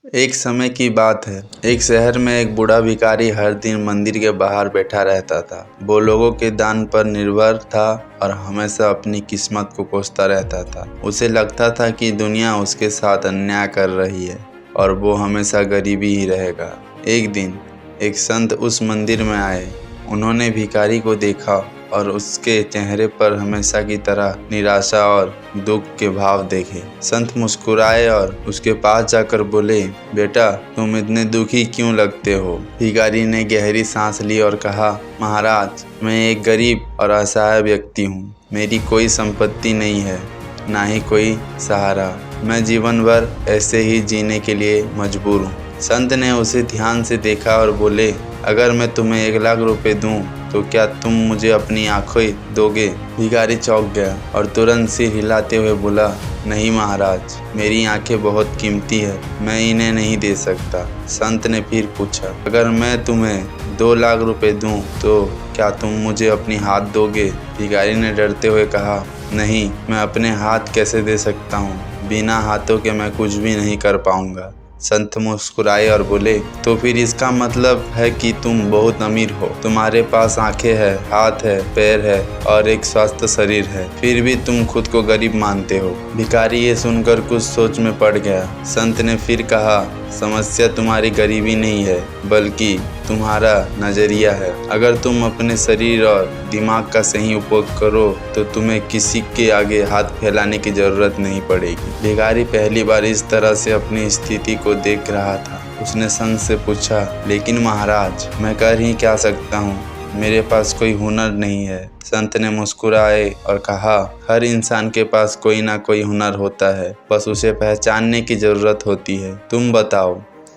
एक समय की बात है। एक शहर में एक बूढ़ा भिखारी हर दिन मंदिर के बाहर बैठा रहता था। वो लोगों के दान पर निर्भर था और हमेशा अपनी किस्मत को कोसता रहता था। उसे लगता था कि दुनिया उसके साथ अन्याय कर रही है और वो हमेशा गरीबी ही रहेगा। एक दिन एक संत उस मंदिर में आए। उन्होंने भिखारी को देखा और उसके चेहरे पर हमेशा की तरह निराशा और दुख के भाव देखे। संत मुस्कुराए और उसके पास जाकर बोले, बेटा, तुम इतने दुखी क्यों लगते हो? भिखारी ने गहरी सांस ली और कहा, महाराज, मैं एक गरीब और असहाय व्यक्ति हूँ। मेरी कोई संपत्ति नहीं है, ना ही कोई सहारा। मैं जीवन भर ऐसे ही जीने के लिए मजबूर हूँ। संत ने उसे ध्यान से देखा और बोले, अगर मैं तुम्हें 1,00,000 रुपए दूं तो क्या तुम मुझे अपनी आंखें दोगे? भिखारी चौंक गया और तुरंत सिर हिलाते हुए बोला, नहीं महाराज, मेरी आंखें बहुत कीमती है, मैं इन्हें नहीं दे सकता। संत ने फिर पूछा, अगर मैं तुम्हें 2,00,000 रुपए दूं तो क्या तुम मुझे अपनी हाथ दोगे? भिखारी ने डरते हुए कहा, नहीं, मैं अपने हाथ कैसे दे सकता हूँ? बिना हाथों के मैं कुछ भी नहीं कर पाऊंगा। संत मुस्कुराए और बोले, तो फिर इसका मतलब है कि तुम बहुत अमीर हो। तुम्हारे पास आंखें हैं, हाथ है, पैर है और एक स्वस्थ शरीर है, फिर भी तुम खुद को गरीब मानते हो। भिखारी ये सुनकर कुछ सोच में पड़ गया। संत ने फिर कहा, समस्या तुम्हारी गरीबी नहीं है, बल्कि तुम्हारा नज़रिया है। अगर तुम अपने शरीर और दिमाग का सही उपयोग करो तो तुम्हें किसी के आगे हाथ फैलाने की ज़रूरत नहीं पड़ेगी। भिखारी पहली बार इस तरह से अपनी स्थिति को देख रहा था। उसने संत से पूछा, लेकिन महाराज, मैं कर ही क्या सकता हूँ? मेरे पास कोई हुनर नहीं है। संत ने मुस्कुराए और कहा, हर इंसान के पास कोई ना कोई हुनर होता है, बस उसे पहचानने की ज़रूरत होती है। तुम बताओ,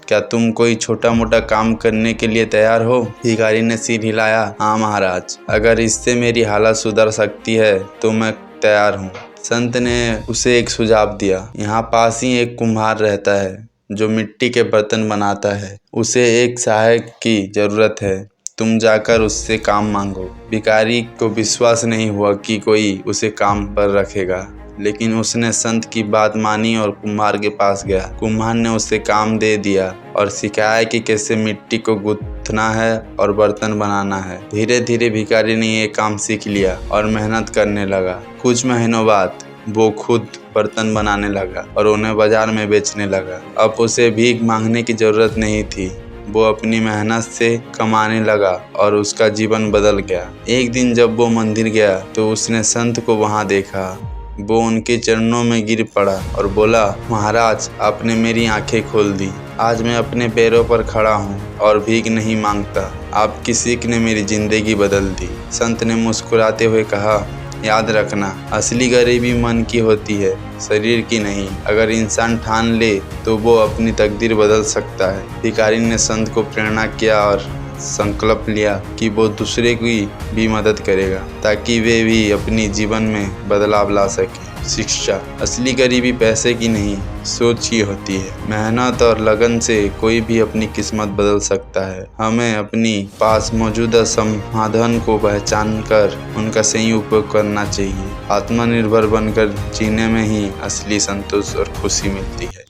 क्या तुम कोई छोटा मोटा काम करने के लिए तैयार हो? भिखारी ने सिर हिलाया, हाँ महाराज, अगर इससे मेरी हालत सुधर सकती है तो मैं तैयार हूँ। संत ने उसे एक सुझाव दिया, यहाँ पास ही एक कुम्हार रहता है जो मिट्टी के बर्तन बनाता है। उसे एक सहायक की ज़रूरत है, तुम जाकर उससे काम मांगो। भिखारी को विश्वास नहीं हुआ कि कोई उसे काम पर रखेगा, लेकिन उसने संत की बात मानी और कुम्हार के पास गया। कुम्हार ने उसे काम दे दिया और सिखाया कि कैसे मिट्टी को गूंथना है और बर्तन बनाना है। धीरे धीरे भिखारी ने ये काम सीख लिया और मेहनत करने लगा। कुछ महीनों बाद वो खुद बर्तन बनाने लगा और उन्हें बाजार में बेचने लगा। अब उसे भीख मांगने की ज़रूरत नहीं थी। वो अपनी मेहनत से कमाने लगा और उसका जीवन बदल गया। एक दिन जब वो मंदिर गया तो उसने संत को वहाँ देखा। वो उनके चरणों में गिर पड़ा और बोला, महाराज, आपने मेरी आंखें खोल दी। आज मैं अपने पैरों पर खड़ा हूँ और भीख नहीं मांगता। आपकी सीख ने मेरी जिंदगी बदल दी। संत ने मुस्कुराते हुए कहा, याद रखना, असली गरीबी मन की होती है, शरीर की नहीं। अगर इंसान ठान ले तो वो अपनी तकदीर बदल सकता है। भिखारी ने संत को प्रेरणा किया और संकल्प लिया कि वो दूसरे की भी मदद करेगा ताकि वे भी अपनी जीवन में बदलाव ला सके। शिक्षा, असली गरीबी पैसे की नहीं, सोच की होती है। मेहनत और लगन से कोई भी अपनी किस्मत बदल सकता है। हमें अपनी पास मौजूदा समाधान को पहचान कर उनका सही उपयोग करना चाहिए। आत्मनिर्भर बनकर जीने में ही असली संतोष और खुशी मिलती है।